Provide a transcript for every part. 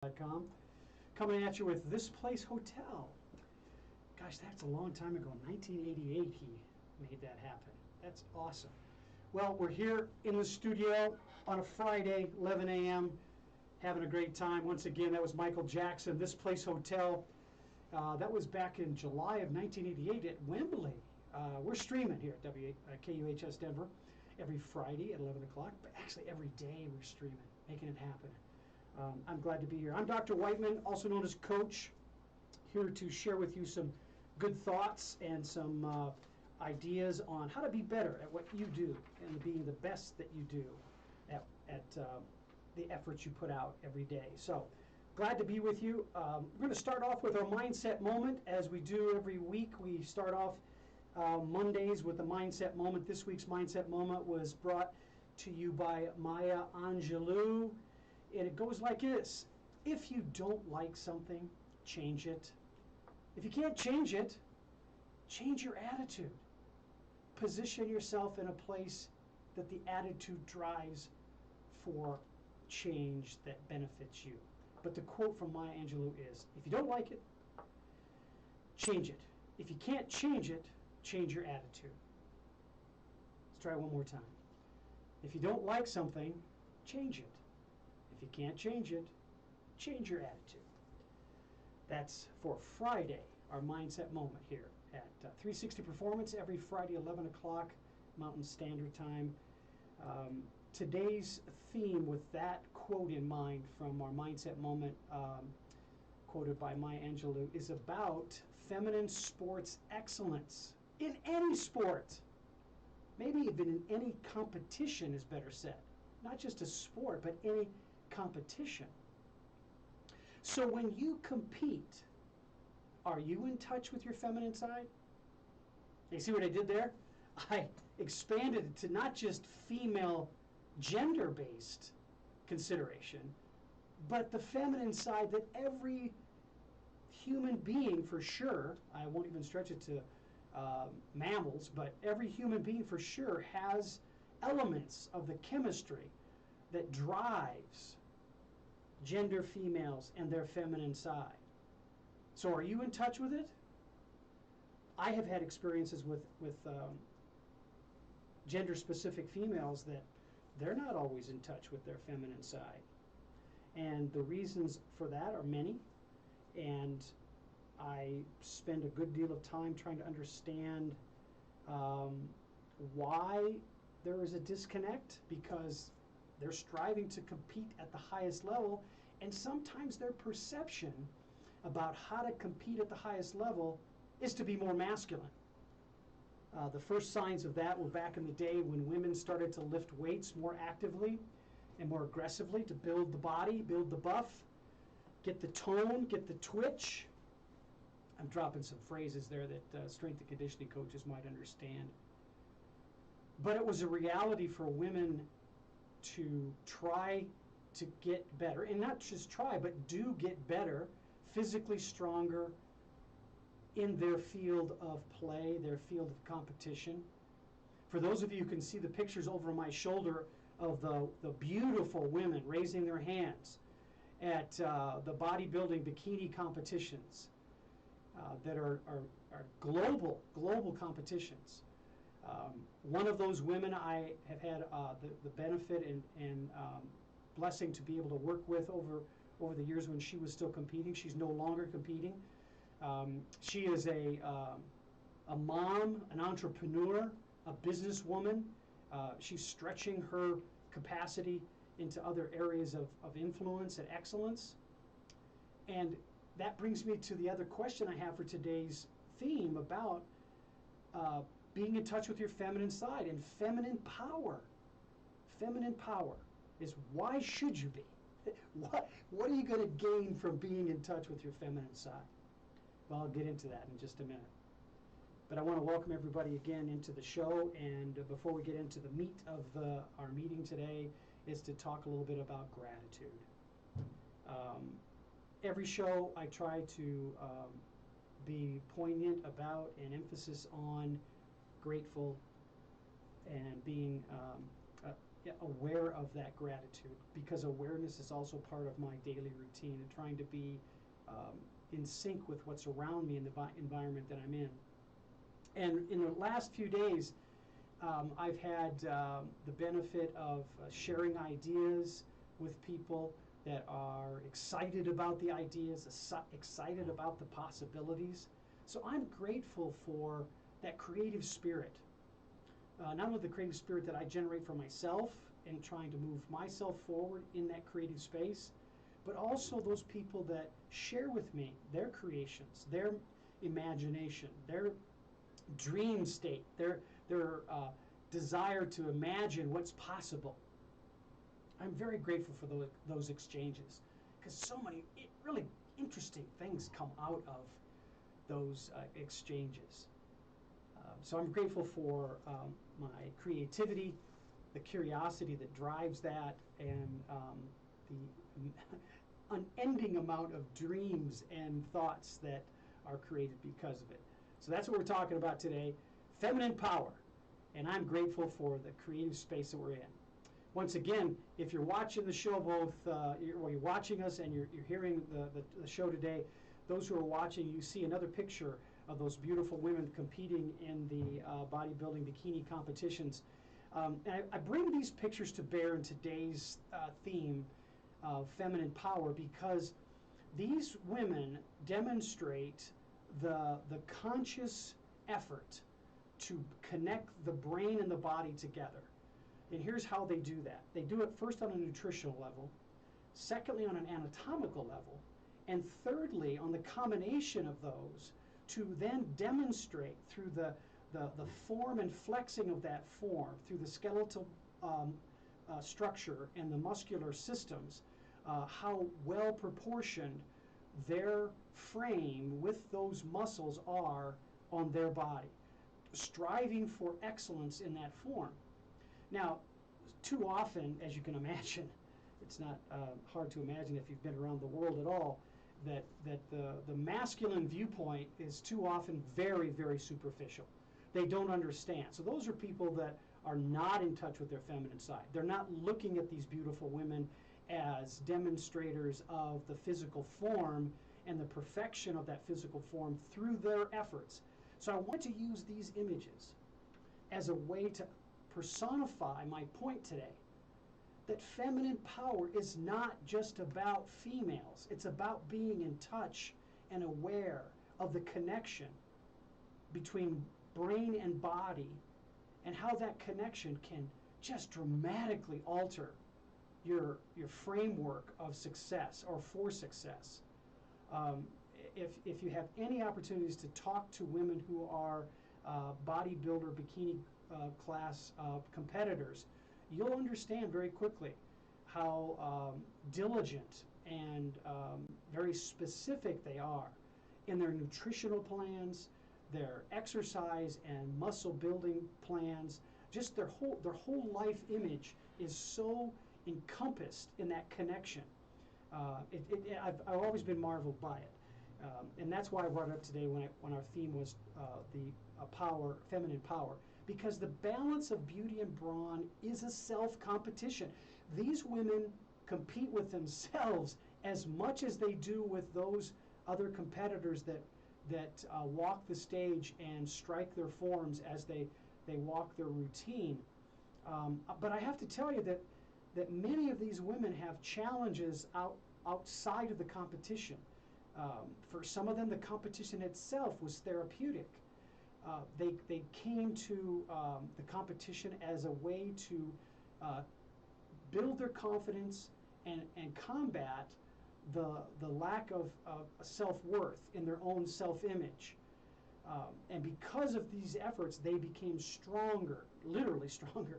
KUHS.com, coming at you with This Place Hotel. Gosh, that's a long time ago. 1988 he made that happen. That's awesome. Well, we're here in the studio on a Friday, 11 a.m., having a great time. Once again, that was Michael Jackson, This Place Hotel. That was back in July of 1988 at Wembley. We're streaming here at KUHS Denver every Friday at 11 o'clock, but actually every day we're streaming, making it happen. I'm glad to be here. I'm Dr. Whiteman, also known as Coach, here to share with you some good thoughts and some ideas on how to be better at what you do and being the best that you do at the efforts you put out every day. So glad to be with you. We're going to start off with our mindset moment as we do every week. We start off Mondays with the mindset moment. This week's mindset moment was brought to you by Maya Angelou. And it goes like this: if you don't like something, change it. If you can't change it, change your attitude. Position yourself in a place that the attitude drives for change that benefits you. But the quote from Maya Angelou is, if you don't like it, change it. If you can't change it, change your attitude. Let's try it one more time. If you don't like something, change it. If you can't change it, change your attitude. That's for Friday, our mindset moment here at 360 Performance, every Friday, 11 o'clock Mountain Standard Time. Today's theme, with that quote in mind from our mindset moment, quoted by Maya Angelou, is about feminine sports excellence in any sport. Maybe even in any competition is better said. Not just a sport, but any competition. So when you compete, are you in touch with your feminine side? You see what I did there? I expanded it to not just female gender-based consideration, but the feminine side that every human being, for sure, I won't even stretch it to mammals, but every human being for sure has elements of the chemistry that drives gender females and their feminine side. So are you in touch with it? I have had experiences with gender-specific females that they're not always in touch with their feminine side. And the reasons for that are many. And I spend a good deal of time trying to understand why there is a disconnect, because they're striving to compete at the highest level, and sometimes their perception about how to compete at the highest level is to be more masculine. The first signs of that were back in the day when women started to lift weights more actively and more aggressively to build the body, build the buff, get the tone, get the twitch. I'm dropping some phrases there that strength and conditioning coaches might understand. But it was a reality for women to try to get better, and not just try, but do get better, physically stronger in their field of play, their field of competition. For those of you who can see the pictures over my shoulder of the beautiful women raising their hands at the bodybuilding bikini competitions that are global competitions. One of those women I have had the benefit and blessing to be able to work with over the years when she was still competing. She's no longer competing. She is a mom, an entrepreneur, a businesswoman. She's stretching her capacity into other areas of influence and excellence. And that brings me to the other question I have for today's theme about being in touch with your feminine side and feminine power. Feminine power is, why should you be? What are you going to gain from being in touch with your feminine side? Well, I'll get into that in just a minute. But I want to welcome everybody again into the show. And before we get into the meat of our meeting today, is to talk a little bit about gratitude. Every show I try to be poignant about and emphasis on grateful and being aware of that gratitude, because awareness is also part of my daily routine and trying to be in sync with what's around me in the environment that I'm in. And in the last few days, I've had the benefit of sharing ideas with people that are excited about the ideas, excited about the possibilities. So I'm grateful for that creative spirit. Not only the creative spirit that I generate for myself in trying to move myself forward in that creative space, but also those people that share with me their creations, their imagination, their dream state, their desire to imagine what's possible. I'm very grateful for those exchanges, because so many really interesting things come out of those exchanges. So I'm grateful for my creativity, the curiosity that drives that, and the unending amount of dreams and thoughts that are created because of it. So that's what we're talking about today, feminine power. And I'm grateful for the creative space that we're in. Once again, if you're watching the show, you're watching us and you're hearing the show today, those who are watching, you see another picture of those beautiful women competing in the bodybuilding bikini competitions. And I bring these pictures to bear in today's theme of feminine power, because these women demonstrate the conscious effort to connect the brain and the body together. And here's how they do that. They do it first on a nutritional level, secondly on an anatomical level, and thirdly on the combination of those to then demonstrate through the form and flexing of that form, through the skeletal structure and the muscular systems, how well proportioned their frame with those muscles are on their body, striving for excellence in that form. Now, too often, as you can imagine, it's not hard to imagine if you've been around the world at all, that the masculine viewpoint is too often very, very superficial. They don't understand. So those are people that are not in touch with their feminine side. They're not looking at these beautiful women as demonstrators of the physical form and the perfection of that physical form through their efforts. So I want to use these images as a way to personify my point today, that feminine power is not just about females. It's about being in touch and aware of the connection between brain and body, and how that connection can just dramatically alter your framework of success or for success. If you have any opportunities to talk to women who are bodybuilder bikini class competitors, you'll understand very quickly how diligent and very specific they are in their nutritional plans, their exercise and muscle building plans. Just their whole life image is so encompassed in that connection. I've always been marveled by it. And that's why I brought it up today when our theme was the feminine power, because the balance of beauty and brawn is a self-competition. These women compete with themselves as much as they do with those other competitors that walk the stage and strike their forms as they walk their routine. But I have to tell you that many of these women have challenges outside of the competition. For some of them, the competition itself was therapeutic. They came to the competition as a way to build their confidence and combat the lack of self-worth in their own self-image. And because of these efforts, they became stronger, literally stronger,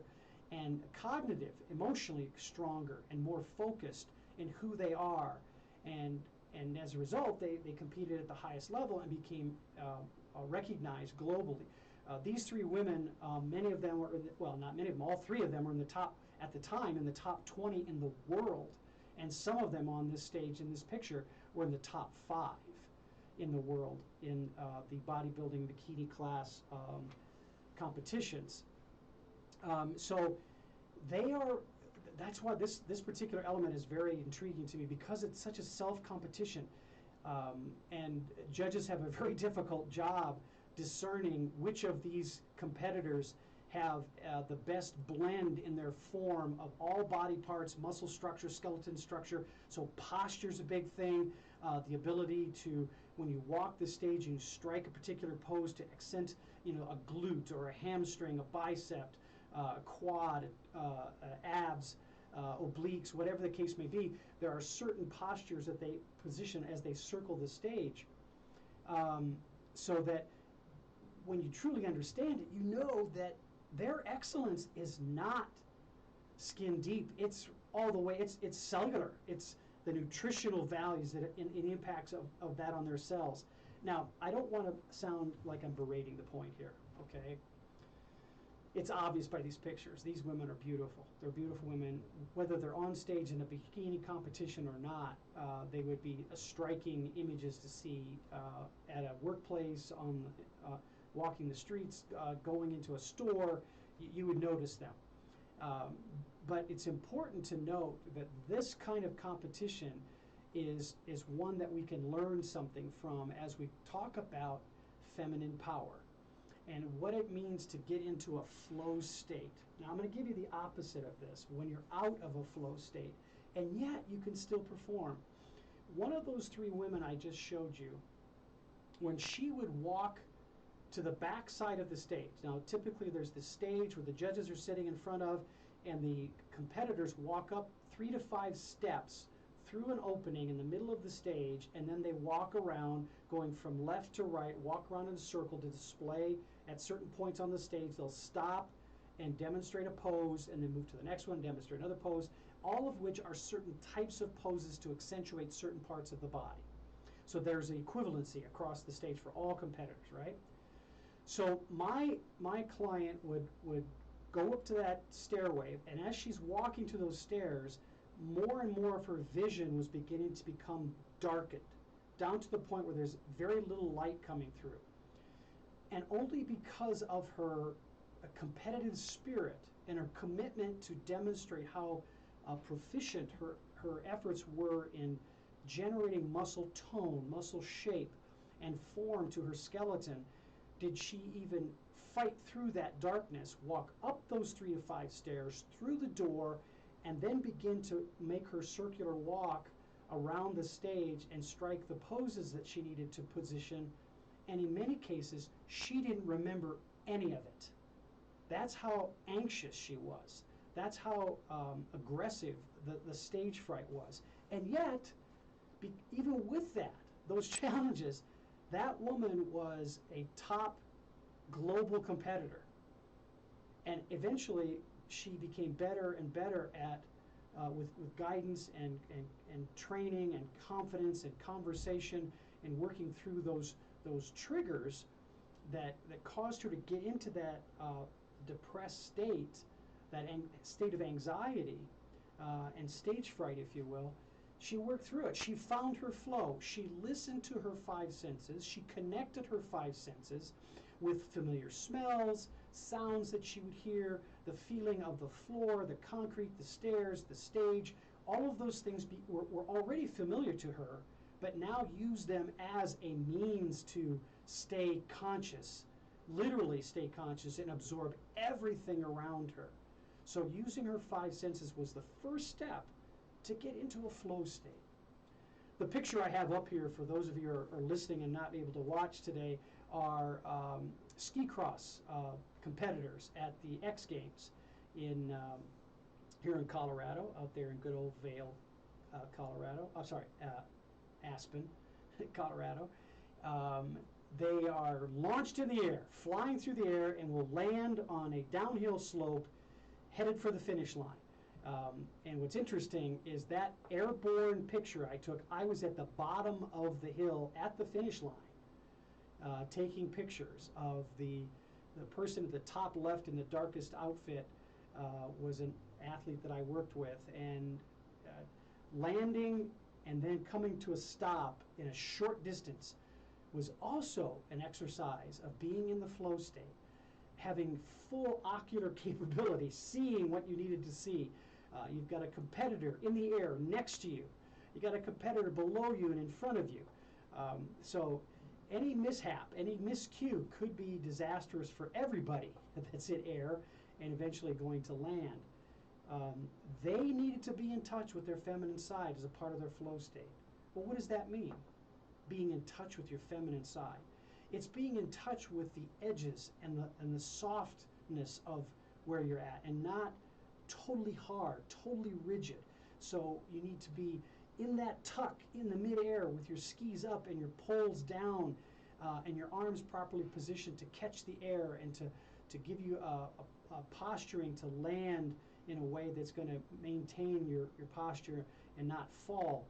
and cognitive, emotionally stronger, and more focused in who they are. And as a result, they competed at the highest level and became recognized globally. These three women, many of them were, well, not many of them, all three of them were in the top, at the time, in the top 20 in the world. And some of them on this stage in this picture were in the top 5 in the world in the bodybuilding bikini class competitions. So That's why this particular element is very intriguing to me, because it's such a self-competition. And judges have a very difficult job discerning which of these competitors have the best blend in their form of all body parts, muscle structure, skeleton structure. So posture's a big thing. The ability to, when you walk the stage, you strike a particular pose to accent, a glute or a hamstring, a bicep, quad, abs, obliques, whatever the case may be. There are certain postures that they position as they circle the stage, so that when you truly understand it, you know that their excellence is not skin deep. It's all the way, it's cellular. It's the nutritional values that it impacts of that on their cells. Now, I don't want to sound like I'm berating the point here, okay? It's obvious by these pictures. These women are beautiful. They're beautiful women. Whether they're on stage in a bikini competition or not, they would be striking images to see at a workplace, on walking the streets, going into a store. You would notice them. But it's important to note that this kind of competition is one that we can learn something from as we talk about feminine power and what it means to get into a flow state. Now, I'm going to give you the opposite of this, when you're out of a flow state, and yet you can still perform. One of those three women I just showed you, when she would walk to the back side of the stage, now typically there's the stage where the judges are sitting in front of, and the competitors walk up 3 to 5 steps through an opening in the middle of the stage, and then they walk around, going from left to right, walk around in a circle to display at certain points on the stage. They'll stop and demonstrate a pose, and then move to the next one, demonstrate another pose, all of which are certain types of poses to accentuate certain parts of the body. So there's an equivalency across the stage for all competitors, right? So my client would go up to that stairway, and as she's walking to those stairs, more and more of her vision was beginning to become darkened, down to the point where there's very little light coming through. And only because of her competitive spirit and her commitment to demonstrate how proficient her efforts were in generating muscle tone, muscle shape, and form to her skeleton, did she even fight through that darkness, walk up those 3 to 5 stairs, through the door, and then begin to make her circular walk around the stage and strike the poses that she needed to position. And in many cases, she didn't remember any of it. That's how anxious she was. That's how aggressive the stage fright was. And yet, even with that, those challenges, that woman was a top global competitor. And eventually, she became better and better at, with guidance and training and confidence and conversation and working through those triggers that caused her to get into that depressed state, that state of anxiety and stage fright, if you will. She worked through it. She found her flow. She listened to her 5 senses. She connected her 5 senses with familiar smells, sounds that she would hear, the feeling of the floor, the concrete, the stairs, the stage. All of those things were already familiar to her, but now used them as a means to stay conscious, literally stay conscious and absorb everything around her. So using her 5 senses was the first step to get into a flow state. The picture I have up here, for those of you who are listening and not able to watch today, are ski cross competitors at the X Games here in Colorado, out there in good old Vail, Colorado. Oh, sorry, Aspen, Colorado. They are launched in the air, flying through the air, and will land on a downhill slope headed for the finish line. And what's interesting is that airborne picture I took, I was at the bottom of the hill at the finish line, taking pictures of the person at the top left in the darkest outfit was an athlete that I worked with, and landing and then coming to a stop in a short distance was also an exercise of being in the flow state. having full ocular capability, seeing what you needed to see. You've got a competitor in the air next to you. You've got a competitor below you and in front of you. So any mishap, any miscue could be disastrous for everybody that's in air and eventually going to land. They needed to be in touch with their feminine side as a part of their flow state. Well, what does that mean? Being in touch with your feminine side. It's being in touch with the edges and the softness of where you're at, and not totally hard, totally rigid. So you need to be in that tuck in the midair with your skis up and your poles down, and your arms properly positioned to catch the air and to give you a posturing to land in a way that's going to maintain your posture and not fall.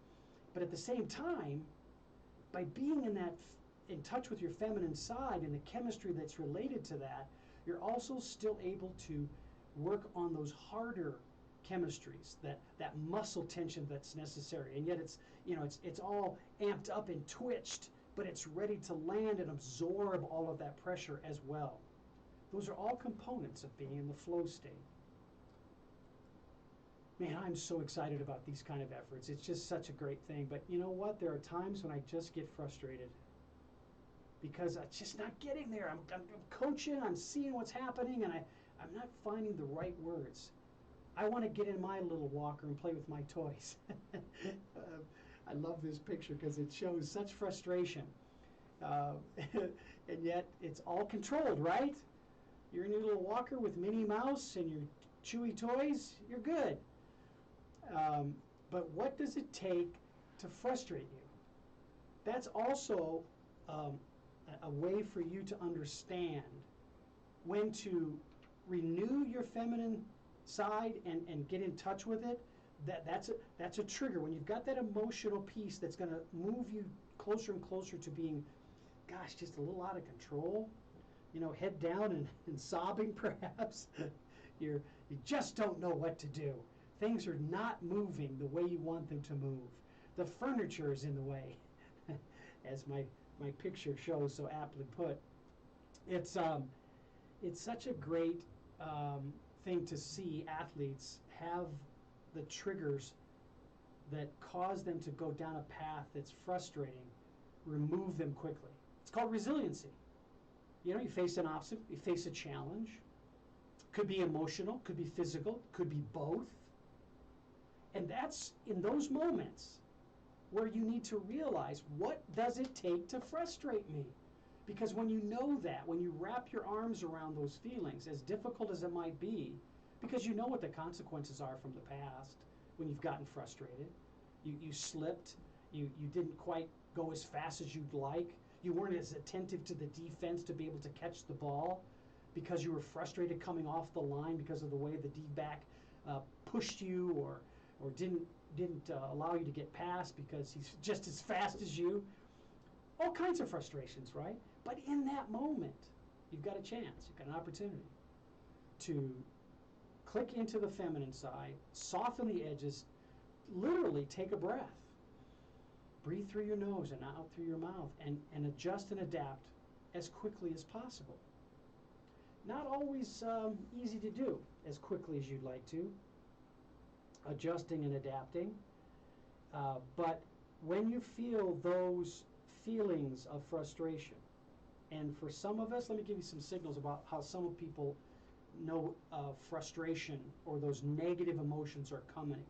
But at the same time, by being in touch with your feminine side and the chemistry that's related to that, you're also still able to work on those harder chemistries, that muscle tension that's necessary. And yet it's all amped up and twitched, but it's ready to land and absorb all of that pressure as well. Those are all components of being in the flow state. Man, I'm so excited about these kind of efforts. It's just such a great thing. But you know what? There are times when I just get frustrated because I'm just not getting there. I'm coaching, I'm seeing what's happening, and I'm not finding the right words. I want to get in my little walker and play with my toys. I love this picture because it shows such frustration. And yet it's all controlled, right? You're in your little walker with Minnie Mouse and your chewy toys, you're good. But what does it take to frustrate you? That's also a way for you to understand when to renew your feminine side and get in touch with it. That's a trigger. When you've got that emotional piece that's going to move you closer and closer to being, gosh, just a little out of control, head down and sobbing perhaps. You just don't know what to do. Things are not moving the way you want them to move. The furniture is in the way, as my picture shows so aptly put. It's such a great thing to see athletes have the triggers that cause them to go down a path that's frustrating, remove them quickly. It's called resiliency. You face an obstacle, you face a challenge. Could be emotional, could be physical, could be both. And that's in those moments where you need to realize, what does it take to frustrate me? Because when you know that, when you wrap your arms around those feelings, as difficult as it might be, because you know what the consequences are from the past when you've gotten frustrated. You slipped, you didn't quite go as fast as you'd like, you weren't as attentive to the defense to be able to catch the ball because you were frustrated coming off the line because of the way the D-back pushed you or didn't allow you to get past because he's just as fast as you. All kinds of frustrations, right? But in that moment, you've got a chance, you've got an opportunity to click into the feminine side, soften the edges, literally take a breath. Breathe through your nose and out through your mouth, and adjust and adapt as quickly as possible. Not always easy to do as quickly as you'd like to, adjusting and adapting. But when you feel those feelings of frustration, and for some of us, let me give you some signals about how some people know frustration or those negative emotions are coming.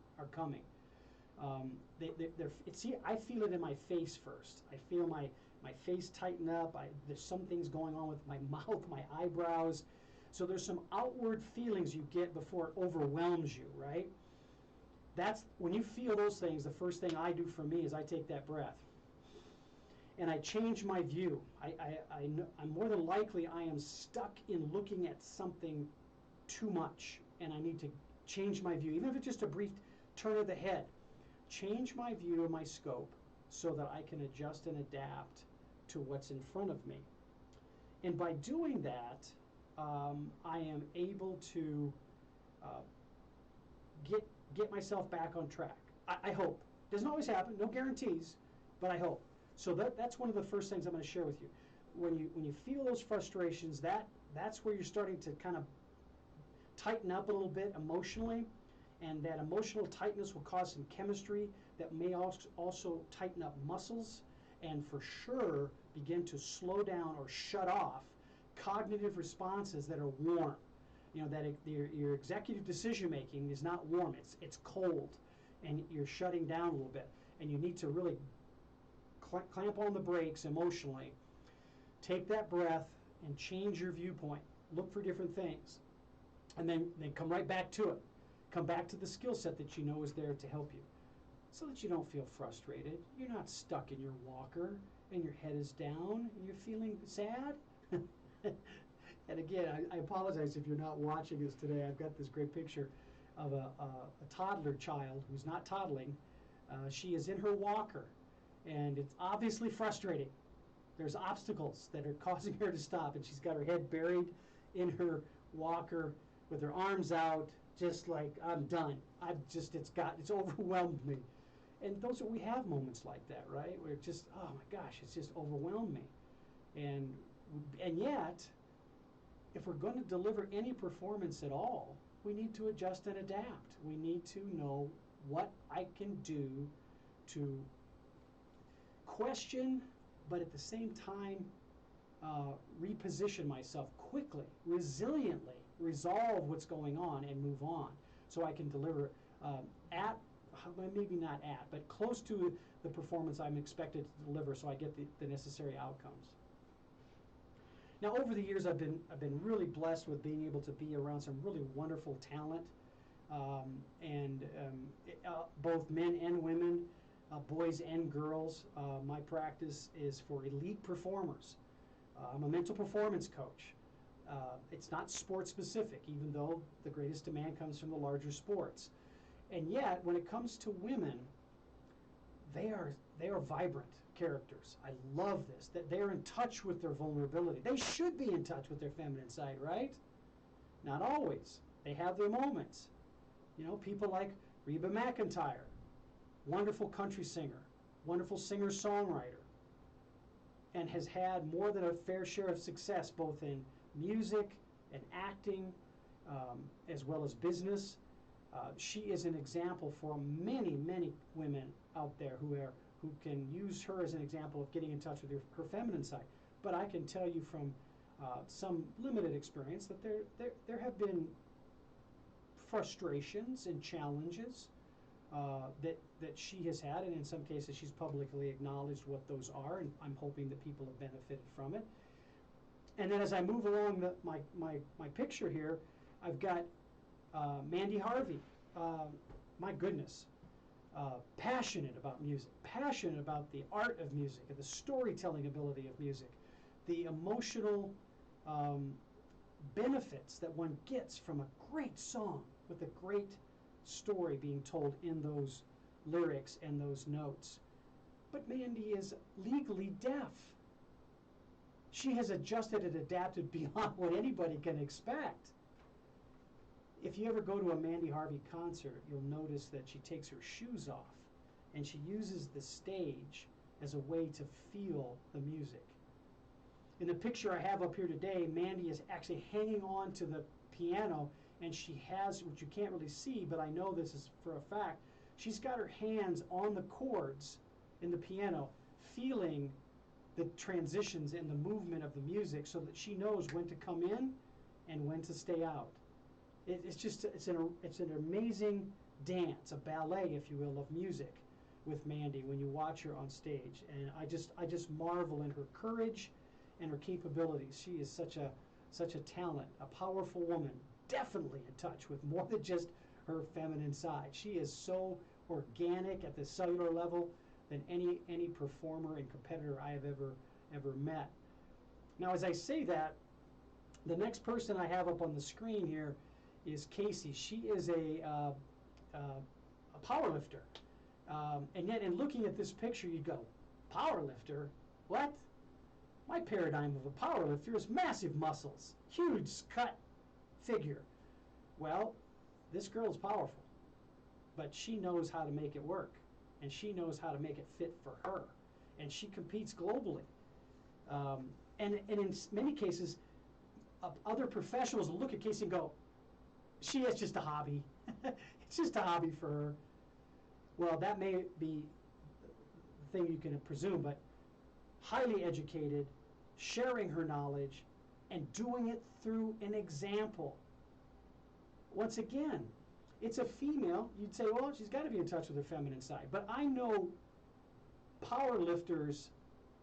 I feel it in my face first. I feel my face tighten up. There's some things going on with my mouth, my eyebrows. So there's some outward feelings you get before it overwhelms you, right? That's when you feel those things, the first thing I do for me is I take that breath. And I change my view. I'm more than likely I am stuck in looking at something too much, and I need to change my view, even if it's just a brief turn of the head. Change my view of my scope so that I can adjust and adapt to what's in front of me. And by doing that, I am able to get myself back on track. I hope. Doesn't always happen, no guarantees, but I hope. So that's one of the first things I'm going to share with you. When you feel those frustrations, that that's where you're starting to kind of tighten up a little bit emotionally, and that emotional tightness will cause some chemistry that may also tighten up muscles, and for sure begin to slow down or shut off cognitive responses that are warm. You know, that your executive decision making is not warm, it's cold, and you're shutting down a little bit, and you need to really clamp on the brakes emotionally, take that breath and change your viewpoint, look for different things, and then come right back to it. Come back to the skill set that you know is there to help you, so that you don't feel frustrated. You're not stuck in your walker and your head is down and you're feeling sad. And again, I apologize if you're not watching this today. I've got this great picture of a toddler child who's not toddling. She is in her walker, and it's obviously frustrating. There's obstacles that are causing her to stop, and she's got her head buried in her walker with her arms out, just like, I'm done. It's overwhelmed me. And we have moments like that, right? Where it's just, oh my gosh, it's just overwhelmed me. And yet, if we're going to deliver any performance at all, we need to adjust and adapt. We need to know what I can do to question, but at the same time, reposition myself quickly, resiliently, resolve what's going on and move on, so I can deliver maybe not at, but close to the performance I'm expected to deliver, so I get the necessary outcomes. Now, over the years, I've been really blessed with being able to be around some really wonderful talent, both men and women, boys and girls. My practice is for elite performers. I'm a mental performance coach. It's not sport specific, even though the greatest demand comes from the larger sports. And yet, when it comes to women, they are vibrant characters. I love this, that they're in touch with their vulnerability. They should be in touch with their feminine side, right? Not always. They have their moments. You know, people like Reba McEntire, wonderful country singer, wonderful singer-songwriter, and has had more than a fair share of success both in music and acting, as well as business. She is an example for many, many women out there who can use her as an example of getting in touch with her feminine side. But I can tell you from some limited experience that there have been frustrations and challenges that she has had, and in some cases she's publicly acknowledged what those are, and I'm hoping that people have benefited from it. And then as I move along my picture here, I've got Mandy Harvey. My goodness. Passionate about music, passionate about the art of music and the storytelling ability of music, the emotional benefits that one gets from a great song with a great story being told in those lyrics and those notes. But Mandy is legally deaf. She has adjusted and adapted beyond what anybody can expect. If you ever go to a Mandy Harvey concert, you'll notice that she takes her shoes off and she uses the stage as a way to feel the music. In the picture I have up here today, Mandy is actually hanging on to the piano, and she has, which you can't really see, but I know this is for a fact, she's got her hands on the chords in the piano, feeling the transitions and the movement of the music so that she knows when to come in and when to stay out. It's an amazing dance, a ballet, if you will, of music with Mandy when you watch her on stage. And I just marvel in her courage and her capabilities. She is such a talent, a powerful woman, definitely in touch with more than just her feminine side. She is so organic at the cellular level than any performer and competitor I have ever met. Now, as I say that, the next person I have up on the screen here is Casey. She is a power lifter. And yet in looking at this picture, you go, power lifter? What? My paradigm of a power lifter is massive muscles, huge cut figure. Well, this girl is powerful, but she knows how to make it work, and she knows how to make it fit for her, and she competes globally. And in many cases, other professionals will look at Casey and go, she is just a hobby. It's just a hobby for her. Well, that may be the thing you can presume, but highly educated, sharing her knowledge, and doing it through an example. Once again, it's a female. You'd say, well, she's got to be in touch with her feminine side. But I know power lifters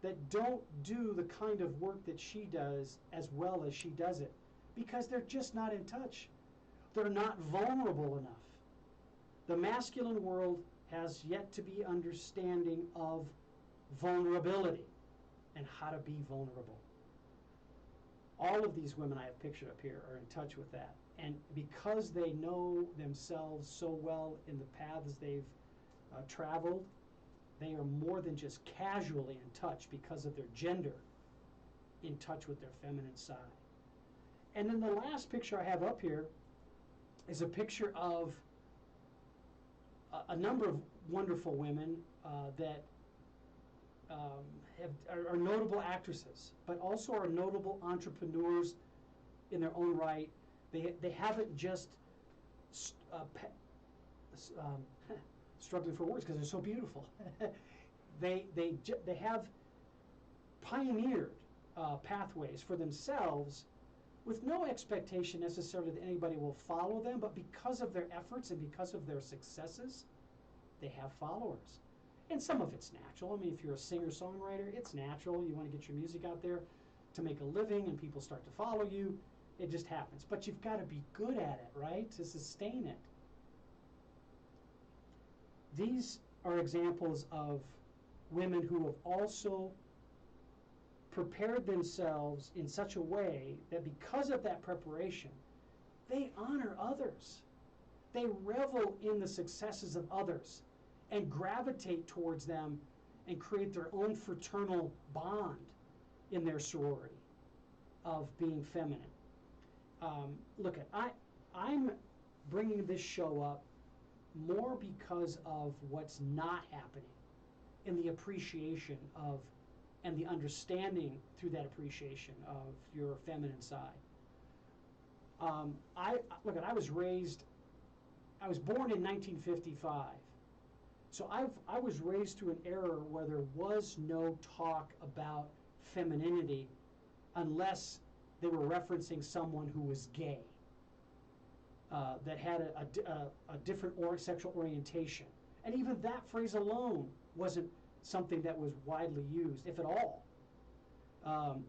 that don't do the kind of work that she does as well as she does it because they're just not in touch. They're not vulnerable enough. The masculine world has yet to be understanding of vulnerability and how to be vulnerable. All of these women I have pictured up here are in touch with that. And because they know themselves so well in the paths they've traveled, they are more than just casually in touch because of their gender, in touch with their feminine side. And then the last picture I have up here is a picture of a number of wonderful women that are notable actresses, but also are notable entrepreneurs in their own right. They haven't just struggling for words because they're so beautiful. they have pioneered pathways for themselves with no expectation necessarily that anybody will follow them, but because of their efforts and because of their successes, they have followers. And some of it's natural. I mean, if you're a singer-songwriter, it's natural. You want to get your music out there to make a living and people start to follow you. It just happens. But you've got to be good at it, right, to sustain it. These are examples of women who have also prepared themselves in such a way that because of that preparation, they honor others. They revel in the successes of others and gravitate towards them and create their own fraternal bond in their sorority of being feminine. Look, I'm bringing this show up more because of what's not happening in the appreciation of and the understanding through that appreciation of your feminine side. I was born in 1955. So I was raised through an era where there was no talk about femininity unless they were referencing someone who was gay, that had a different sexual orientation. And even that phrase alone wasn't something that was widely used, if at all.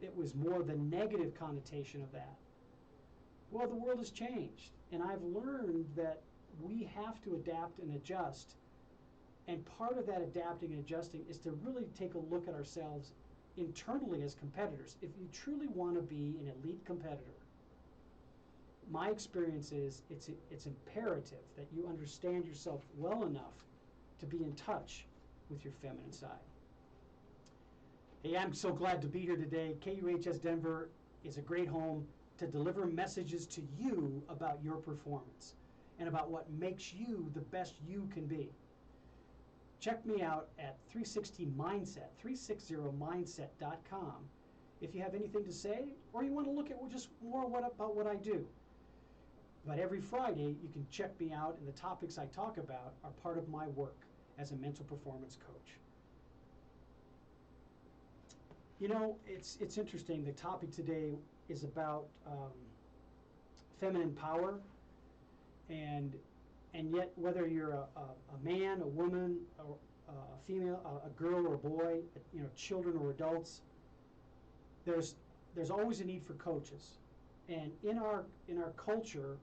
It was more the negative connotation of that. Well, the world has changed, and I've learned that we have to adapt and adjust. And part of that adapting and adjusting is to really take a look at ourselves internally as competitors. If you truly want to be an elite competitor, my experience is it's imperative that you understand yourself well enough to be in touch with your feminine side. Hey, I'm so glad to be here today. KUHS Denver is a great home to deliver messages to you about your performance and about what makes you the best you can be. Check me out at 360mindset, 360mindset.com if you have anything to say or you want to look at just more about what I do. But every Friday, you can check me out, and the topics I talk about are part of my work as a mental performance coach. You know, it's interesting. The topic today is about feminine power, and yet whether you're a man, a woman, a female, a girl or a boy, children or adults, there's always a need for coaches. And in our culture,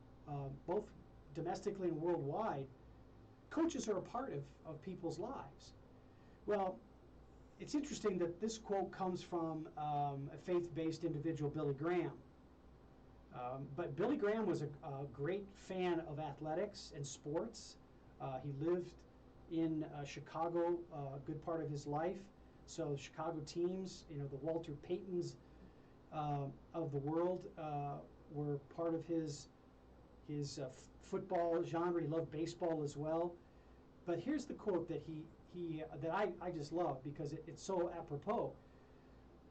both domestically and worldwide, coaches are a part of people's lives. Well, it's interesting that this quote comes from a faith-based individual, Billy Graham. But Billy Graham was a great fan of athletics and sports. He lived in Chicago a good part of his life. So Chicago teams, the Walter Paytons of the world were part of his football genre. He loved baseball as well. But here's the quote that I just love because it's so apropos.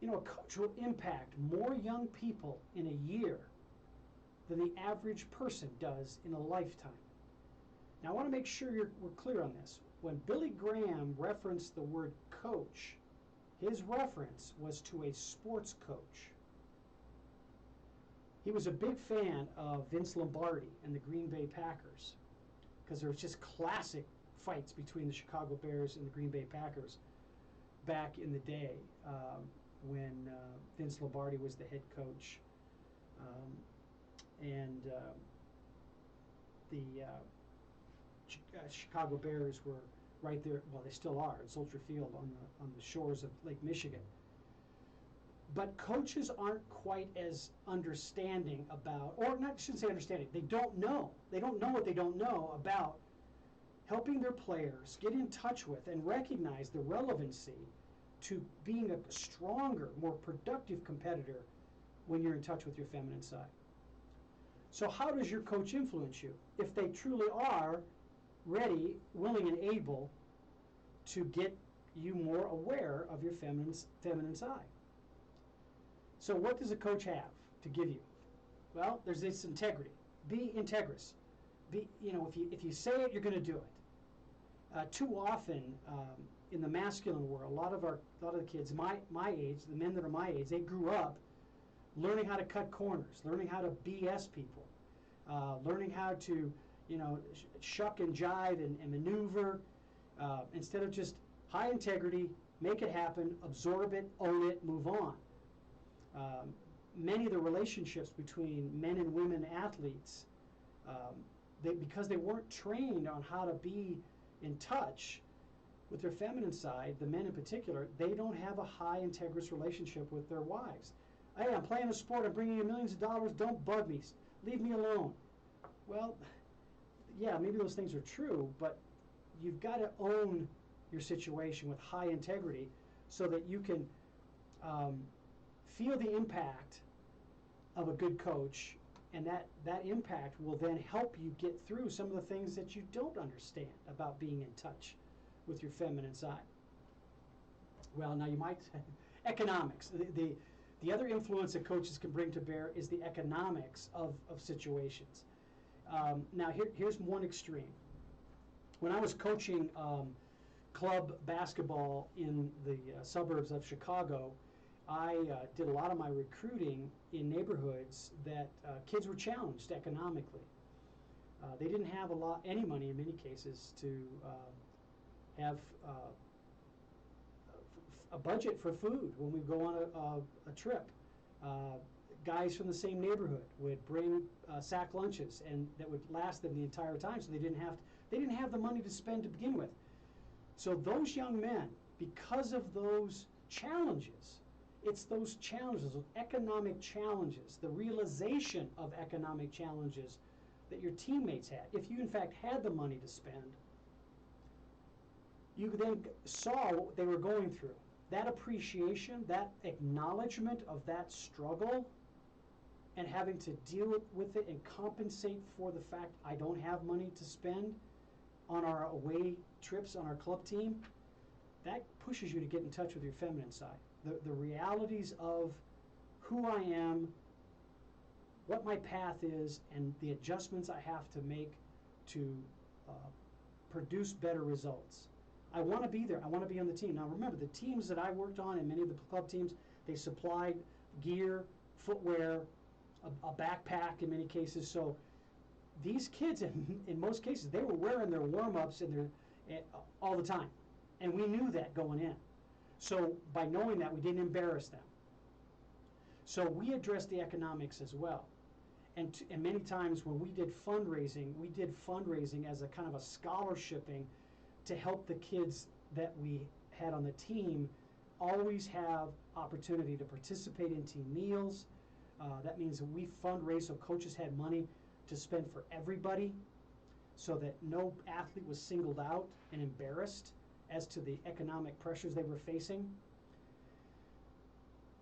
You know, a coach will impact more young people in a year than the average person does in a lifetime. Now, I want to make sure we're clear on this. When Billy Graham referenced the word coach, his reference was to a sports coach. He was a big fan of Vince Lombardi and the Green Bay Packers because there was just classic fights between the Chicago Bears and the Green Bay Packers back in the day when Vince Lombardi was the head coach. The Chicago Bears were right there. Well, they still are at Soldier Field on the shores of Lake Michigan. But coaches aren't quite as understanding about, or not, I shouldn't say understanding. They don't know. They don't know what they don't know about helping their players get in touch with and recognize the relevancy to being a stronger, more productive competitor when you're in touch with your feminine side. So how does your coach influence you? If they truly are ready, willing, and able to get you more aware of your feminine side. So what does a coach have to give you? Well, there's this integrity. Be integrous. If you say it, you're going to do it. Too often in the masculine world, a lot of the kids my age, the men that are my age, they grew up learning how to cut corners, learning how to BS people, learning how to shuck and jive and maneuver instead of just high integrity, make it happen, absorb it, own it, move on. Many of the relationships between men and women athletes, because they weren't trained on how to be in touch with their feminine side, the men in particular, they don't have a high integrous relationship with their wives. Hey, I'm playing a sport, I'm bringing you millions of dollars, don't bug me, leave me alone. Well, yeah, maybe those things are true, but you've got to own your situation with high integrity so that you can feel the impact of a good coach, and that impact will then help you get through some of the things that you don't understand about being in touch with your feminine side. Well, now you might economics. The other influence that coaches can bring to bear is the economics of situations. Now here's one extreme. When I was coaching club basketball in the suburbs of Chicago, I did a lot of my recruiting in neighborhoods that kids were challenged economically. They didn't have any money in many cases to have a budget for food when we go on a trip. Guys from the same neighborhood would bring sack lunches, and that would last them the entire time, so they didn't have the money to spend to begin with. So those young men, because of those challenges, it's those challenges, those economic challenges, the realization of economic challenges that your teammates had. If you in fact had the money to spend, you then saw what they were going through. That appreciation, that acknowledgement of that struggle, and having to deal with it and compensate for the fact I don't have money to spend on our away trips on our club team, that pushes you to get in touch with your feminine side. The realities of who I am, what my path is, and the adjustments I have to make to produce better results. I want to be there. I want to be on the team. Now remember, the teams that I worked on and many of the club teams, they supplied gear, footwear, a backpack in many cases. So these kids, in most cases, they were wearing their warm-ups and all the time. And we knew that going in. So by knowing that, we didn't embarrass them. So we addressed the economics as well. And many times when we did fundraising as a kind of a scholarshiping to help the kids that we had on the team always have opportunity to participate in team meals. That means that we fundraised so coaches had money to spend for everybody so that no athlete was singled out and embarrassed as to the economic pressures they were facing.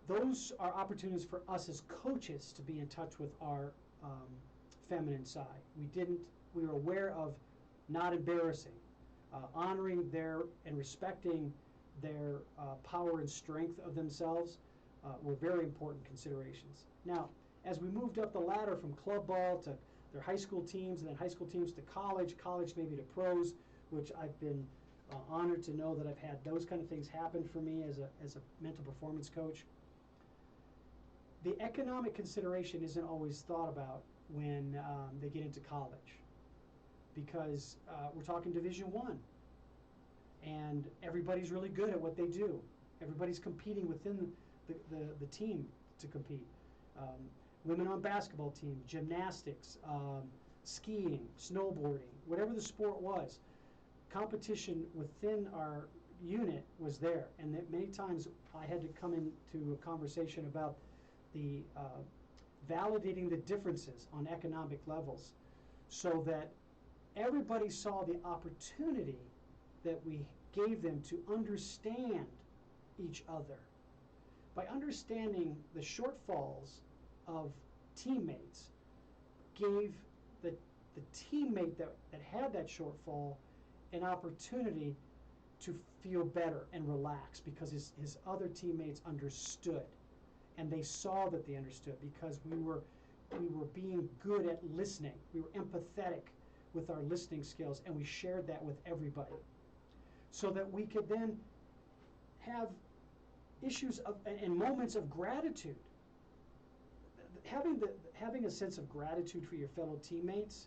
Those are opportunities for us as coaches to be in touch with our feminine side. We were aware of not embarrassing, honoring their and respecting their power and strength of themselves, were very important considerations. Now, as we moved up the ladder from club ball to their high school teams, and then high school teams to college, college maybe to pros, which I've been honored to know that I've had those kind of things happen for me as a mental performance coach. The economic consideration isn't always thought about when they get into college, because we're talking Division I, and everybody's really good at what they do. Everybody's competing within the team to compete. Women on basketball team, gymnastics, skiing, snowboarding, whatever the sport was, competition within our unit was there. And that many times I had to come into a conversation about the validating the differences on economic levels, so that everybody saw the opportunity that we gave them to understand each other. By understanding the shortfalls of teammates, gave the teammate that had that shortfall an opportunity to feel better and relax, because his other teammates understood, and they saw that they understood, because we were being good at listening. We were empathetic with our listening skills, and we shared that with everybody, so that we could then have issues of and moments of gratitude. Having a sense of gratitude for your fellow teammates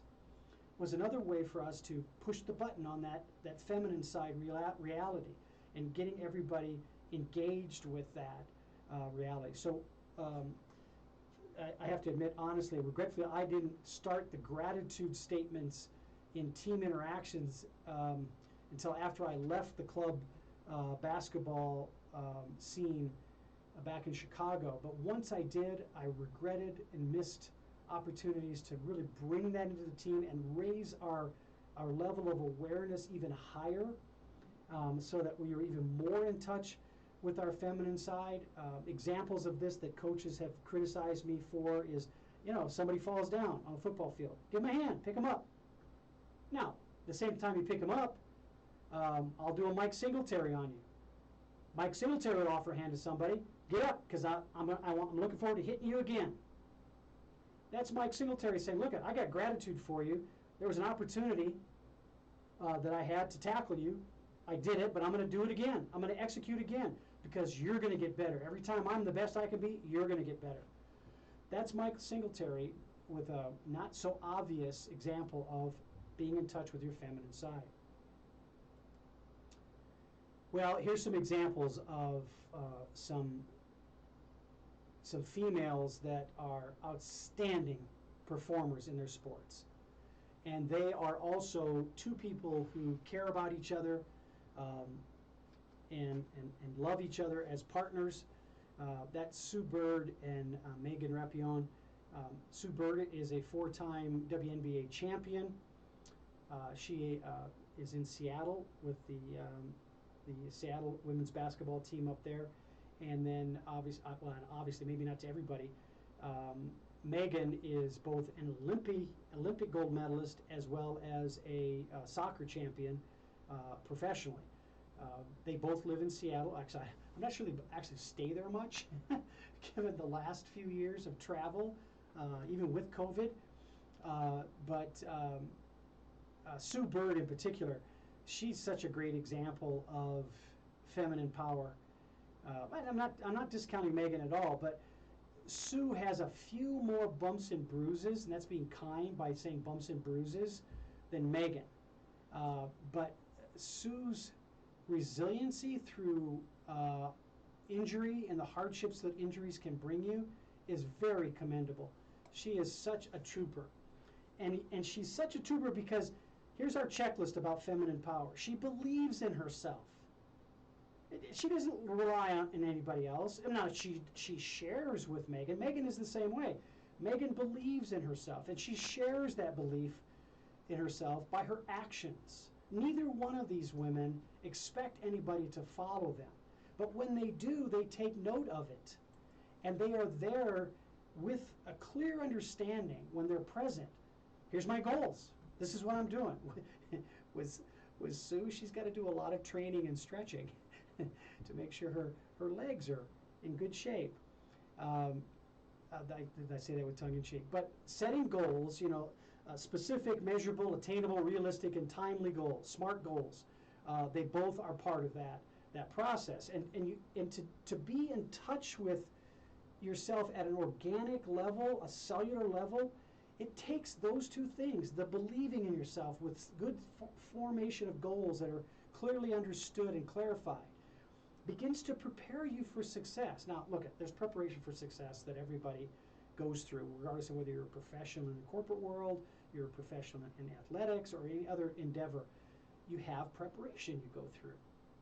was another way for us to push the button on that feminine side reality, and getting everybody engaged with that reality. So I have to admit, honestly, regretfully, I didn't start the gratitude statements in team interactions until after I left the club basketball scene back in Chicago. But once I did, I regretted and missed opportunities to really bring that into the team and raise our level of awareness even higher, so that we are even more in touch with our feminine side. Examples of this that coaches have criticized me for is, somebody falls down on a football field, give them a hand, pick them up. Now, the same time you pick them up, I'll do a Mike Singletary on you. Mike Singletary would offer a hand to somebody, get up, because I'm looking forward to hitting you again. That's Mike Singletary saying, look, I got gratitude for you. There was an opportunity that I had to tackle you. I did it, but I'm going to do it again. I'm going to execute again, because you're going to get better. Every time I'm the best I can be, you're going to get better. That's Mike Singletary with a not so obvious example of being in touch with your feminine side. Well, here's some examples of some females that are outstanding performers in their sports. And they are also two people who care about each other and love each other as partners. That's Sue Bird and Megan Rapillon. Sue Bird is a 4-time WNBA champion. She is in Seattle with the Seattle women's basketball team up there. And then obviously maybe not to everybody, Megan is both an Olympic gold medalist as well as a soccer champion professionally. They both live in Seattle. Actually, I'm not sure they actually stay there much, given the last few years of travel, even with COVID. But Sue Bird in particular, she's such a great example of feminine power. I'm not discounting Megan at all, but Sue has a few more bumps and bruises, and that's being kind by saying bumps and bruises, than Megan. But Sue's resiliency through injury and the hardships that injuries can bring you is very commendable. She is such a trooper. And she's such a trooper because here's our checklist about feminine power. She believes in herself. She doesn't rely on anybody else. Now, she shares with Megan. Megan is the same way. Megan believes in herself, and she shares that belief in herself by her actions. Neither one of these women expect anybody to follow them. But when they do, they take note of it. And they are there with a clear understanding when they're present. Here's my goals. This is what I'm doing. With Sue, she's got to do a lot of training and stretching to make sure her legs are in good shape. I say that with tongue in cheek. But setting goals, specific, measurable, attainable, realistic, and timely goals, SMART goals, they both are part of that process. And to be in touch with yourself at an organic level, a cellular level, it takes those two things, the believing in yourself with good formation of goals that are clearly understood and clarified, begins to prepare you for success. Now, look, there's preparation for success that everybody goes through, regardless of whether you're a professional in the corporate world, you're a professional in athletics, or any other endeavor. You have preparation you go through.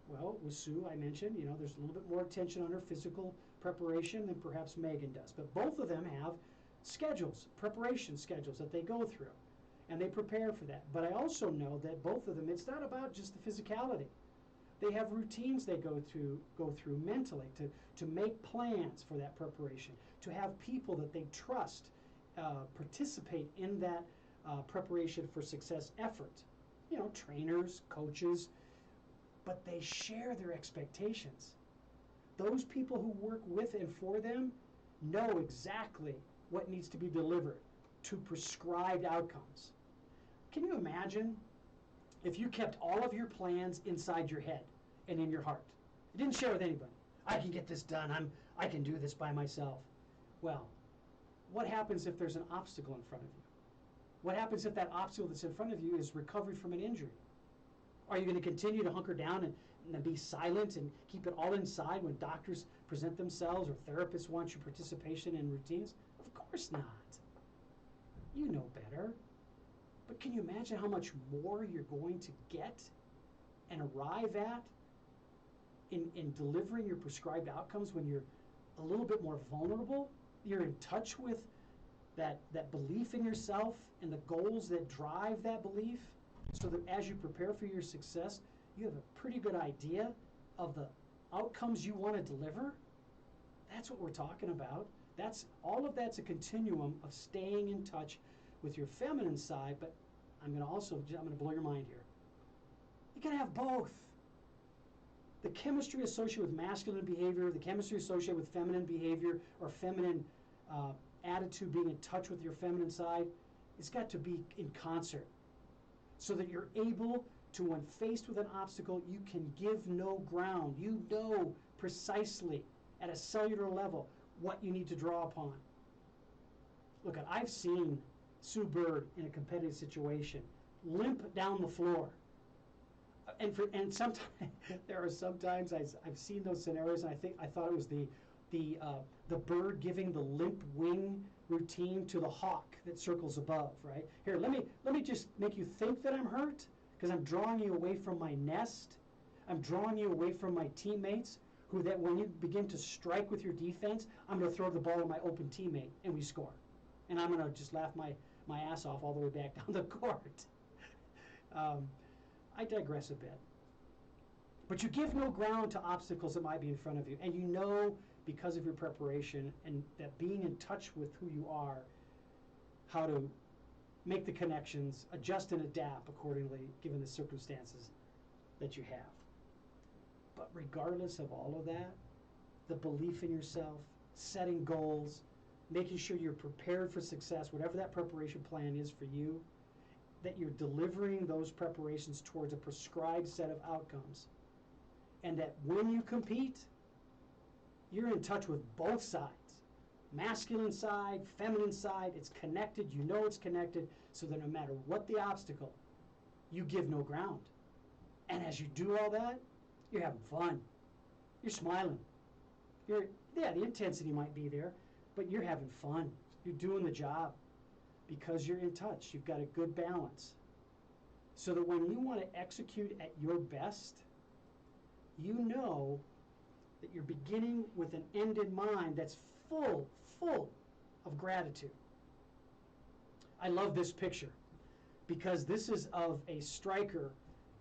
Well, with Sue, I mentioned, there's a little bit more attention on her physical preparation than perhaps Megan does. But both of them have schedules, preparation schedules that they go through, and they prepare for that. But I also know that both of them, it's not about just the physicality. They have routines they go through mentally to make plans for that preparation, to have people that they trust participate in that preparation for success effort. Trainers, coaches, but they share their expectations. Those people who work with and for them know exactly what needs to be delivered to prescribed outcomes. Can you imagine if you kept all of your plans inside your head and in your heart? You didn't share with anybody. I can get this done. I can do this by myself. Well, what happens if there's an obstacle in front of you? What happens if that obstacle that's in front of you is recovery from an injury? Are you going to continue to hunker down and be silent and keep it all inside when doctors present themselves or therapists want your participation in routines? Of course not. You know better. But can you imagine how much more you're going to get and arrive at in delivering your prescribed outcomes when you're a little bit more vulnerable? You're in touch with that belief in yourself and the goals that drive that belief, so that as you prepare for your success, you have a pretty good idea of the outcomes you want to deliver. That's what we're talking about. All of that's a continuum of staying in touch with your feminine side, but I'm going to blow your mind here. You can have both. The chemistry associated with masculine behavior, the chemistry associated with feminine behavior or feminine attitude, being in touch with your feminine side, it's got to be in concert so that you're able to, when faced with an obstacle, you can give no ground. You know precisely at a cellular level what you need to draw upon. Look, I've seen Sue Bird in a competitive situation limp down the floor. And sometimes there are sometimes I've seen those scenarios, and I thought it was the bird giving the limp wing routine to the hawk that circles above, right? Here, let me just make you think that I'm hurt, because I'm drawing you away from my nest. I'm drawing you away from my teammates, who that when you begin to strike with your defense, I'm going to throw the ball to my open teammate and we score. And I'm going to just laugh my ass off all the way back down the court. I digress a bit. But you give no ground to obstacles that might be in front of you. And you know, because of your preparation and that being in touch with who you are, how to make the connections, adjust and adapt accordingly, given the circumstances that you have. But regardless of all of that, the belief in yourself, setting goals, making sure you're prepared for success, whatever that preparation plan is for you, that you're delivering those preparations towards a prescribed set of outcomes. And that when you compete, you're in touch with both sides. Masculine side, feminine side, it's connected, you know it's connected, so that no matter what the obstacle, you give no ground. And as you do all that, you're having fun. You're smiling. The intensity might be there, but you're having fun. You're doing the job because you're in touch. You've got a good balance. So that when you want to execute at your best, you know that you're beginning with an end in mind that's full of gratitude. I love this picture because this is of a striker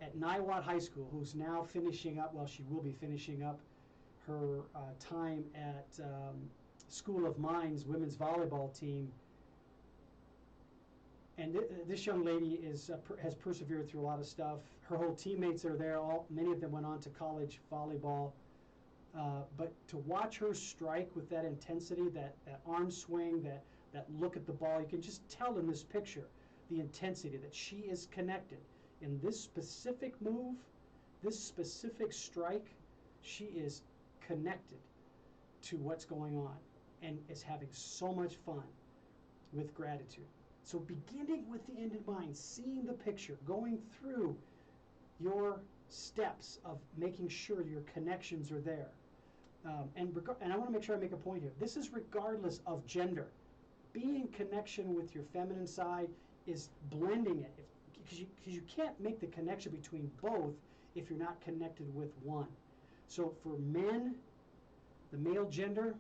at Niwot High School who's now finishing up, well, she will be finishing up her time at School of Mines women's volleyball team. And this young lady has persevered through a lot of stuff. Her whole teammates are there. Many of them went on to college volleyball. But to watch her strike with that intensity, that arm swing, that look at the ball, you can just tell in this picture the intensity that she is connected. In this specific move, this specific strike, she is connected to what's going on and is having so much fun with gratitude. So beginning with the end in mind, seeing the picture, going through your steps of making sure your connections are there. And I want to make sure I make a point here. This is regardless of gender. Being in connection with your feminine side is blending it, because you can't make the connection between both if you're not connected with one. So for men, the male gender,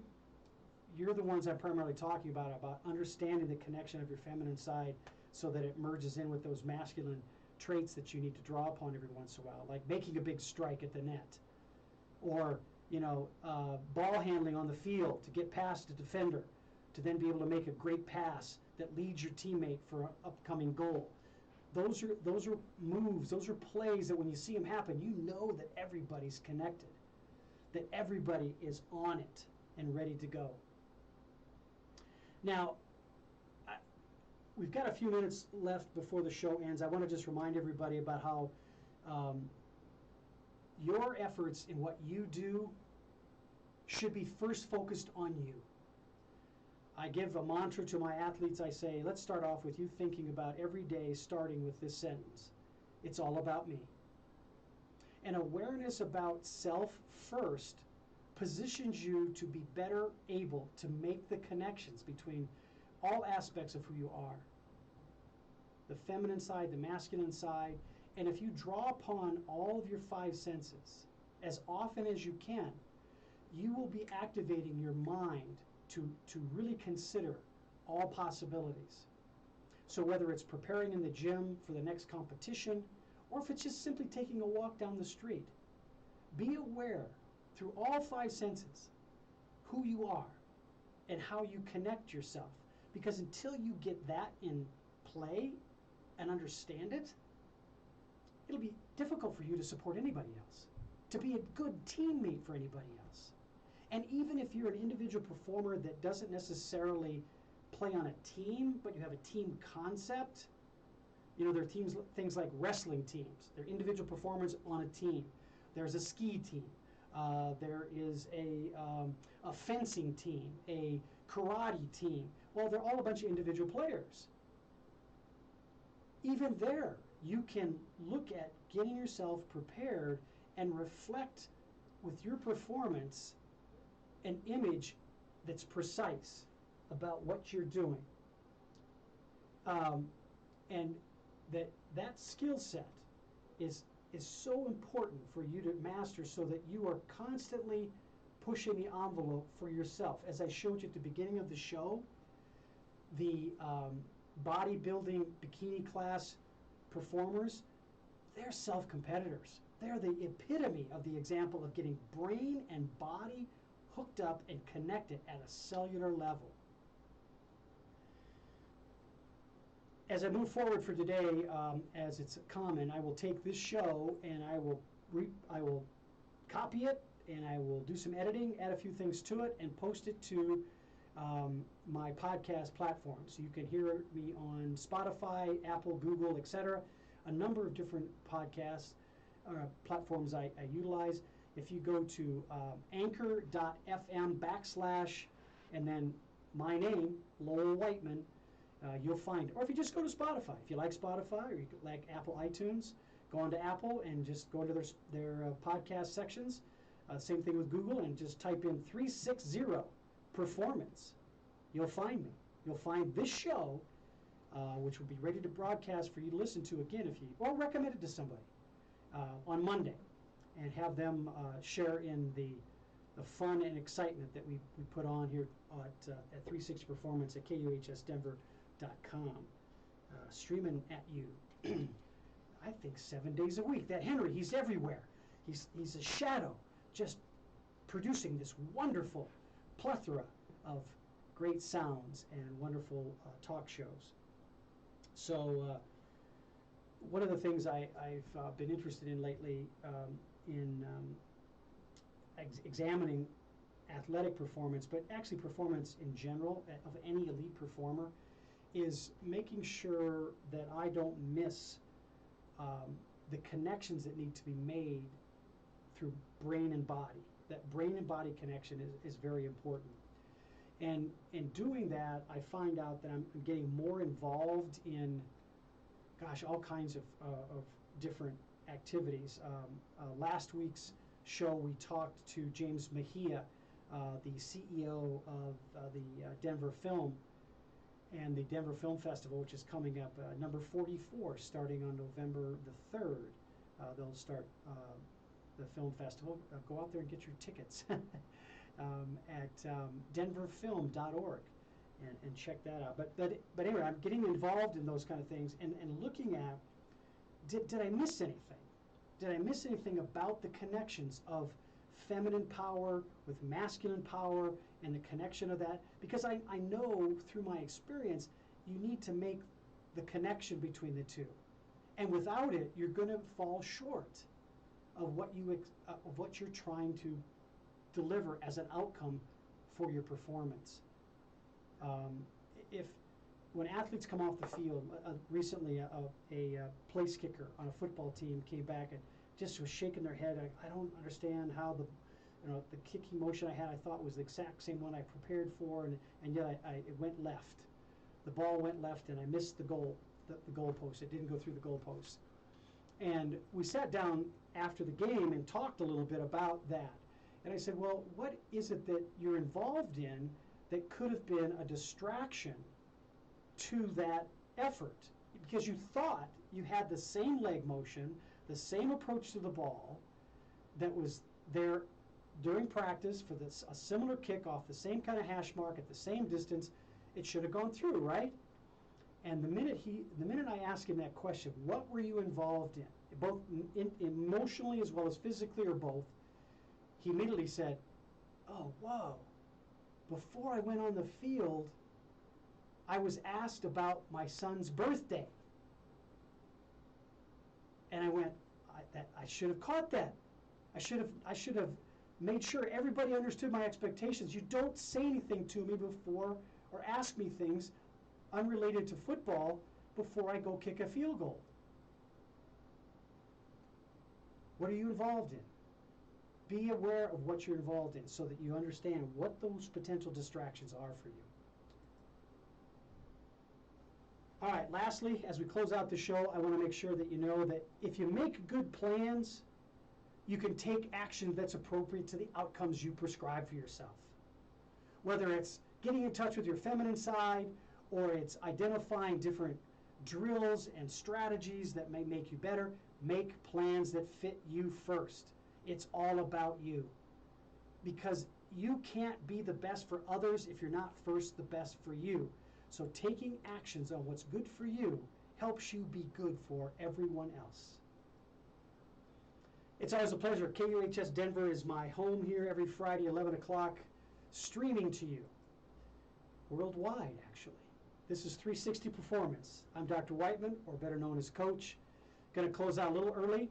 you're the ones I'm primarily talking about understanding the connection of your feminine side so that it merges in with those masculine traits that you need to draw upon every once in a while, like making a big strike at the net, or ball handling on the field to get past a defender, to then be able to make a great pass that leads your teammate for an upcoming goal. Those are moves, those are plays that when you see them happen, you know that everybody's connected, that everybody is on it and ready to go. Now, we've got a few minutes left before the show ends. I want to just remind everybody about how your efforts in what you do should be first focused on you. I give a mantra to my athletes. I say, let's start off with you thinking about every day starting with this sentence. It's all about me. And awareness about self first positions you to be better able to make the connections between all aspects of who you are. The feminine side, the masculine side, and if you draw upon all of your five senses as often as you can, you will be activating your mind to really consider all possibilities. So whether it's preparing in the gym for the next competition, or if it's just simply taking a walk down the street, be aware through all five senses who you are and how you connect yourself. Because until you get that in play and understand it, it'll be difficult for you to support anybody else, to be a good teammate for anybody else. And even if you're an individual performer that doesn't necessarily play on a team, but you have a team concept, there are things like wrestling teams. They're individual performers on a team. There's a ski team. There is a fencing team, a karate team. Well, they're all a bunch of individual players. Even there, you can look at getting yourself prepared and reflect with your performance an image that's precise about what you're doing. And that skill set is so important for you to master so that you are constantly pushing the envelope for yourself. As I showed you at the beginning of the show, the bodybuilding bikini class performers, they're self-competitors. They're the epitome of the example of getting brain and body hooked up and connected at a cellular level. As I move forward for today, as it's common, I will take this show and I will copy it and I will do some editing, add a few things to it, and post it to my podcast platform. So you can hear me on Spotify, Apple, Google, etc. A number of different podcast platforms I utilize. If you go to anchor.fm/ and then my name, Lowell Whiteman, you'll find it. Or if you just go to Spotify, if you like Spotify or you like Apple iTunes, go on to Apple and just go into their podcast sections. Same thing with Google, and just type in 360 performance. You'll find me. You'll find this show, which will be ready to broadcast for you to listen to again or recommend it to somebody on Monday, and have them share in the fun and excitement that we put on here at 360 Performance at KUHSdenver.com, streaming at you. I think 7 days a week. That Henry, he's everywhere. He's a shadow, just producing this wonderful plethora of great sounds and wonderful talk shows. So one of the things I've been interested in lately in examining athletic performance, but actually performance in general of any elite performer, is making sure that I don't miss the connections that need to be made through brain and body. That brain and body connection is very important. And in doing that, I find out that I'm getting more involved in, gosh, all kinds of different activities. Last week's show, we talked to James Mejia, the CEO of the Denver Film and the Denver Film Festival, which is coming up, number 44, starting on November the 3rd. They'll start the film festival. Go out there and get your tickets at denverfilm.org and check that out. But anyway, I'm getting involved in those kind of things and looking at, did I miss anything? Did I miss anything about the connections of feminine power with masculine power and the connection of that? Because I know through my experience, you need to make the connection between the two. And without it, you're going to fall short of what you're trying to deliver as an outcome for your performance. When athletes come off the field, recently a place kicker on a football team came back and just was shaking their head. I don't understand how the kicking motion I had, I thought was the exact same one I prepared for, and yet it went left. The ball went left, and I missed the goalpost. It didn't go through the goalpost. And we sat down after the game and talked a little bit about that. And I said, well, what is it that you're involved in that could have been a distraction to that effort? Because you thought you had the same leg motion, the same approach to the ball that was there during practice for a similar kick off the same kind of hash mark at the same distance. It should have gone through, right? And the minute I asked him that question, what were you involved in, both emotionally as well as physically, or both, he immediately said, oh, whoa, before I went on the field, I was asked about my son's birthday. And I went, I should have caught that. I should have made sure everybody understood my expectations. You don't say anything to me before or ask me things unrelated to football before I go kick a field goal. What are you involved in? Be aware of what you're involved in so that you understand what those potential distractions are for you. All right, lastly, as we close out the show, I want to make sure that you know that if you make good plans, you can take action that's appropriate to the outcomes you prescribe for yourself. Whether it's getting in touch with your feminine side, or it's identifying different drills and strategies that may make you better, make plans that fit you first. It's all about you. Because you can't be the best for others if you're not first the best for you. So taking actions on what's good for you helps you be good for everyone else. It's always a pleasure. KUHS Denver is my home here every Friday, 11 o'clock, streaming to you. Worldwide, actually. This is 360 Performance. I'm Dr. Whiteman, or better known as Coach. Going to close out a little early.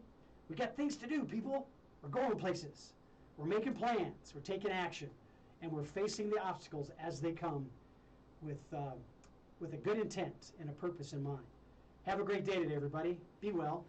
We got things to do, people. We're going places. We're making plans. We're taking action. And we're facing the obstacles as they come with a good intent and a purpose in mind. Have a great day today, everybody. Be well.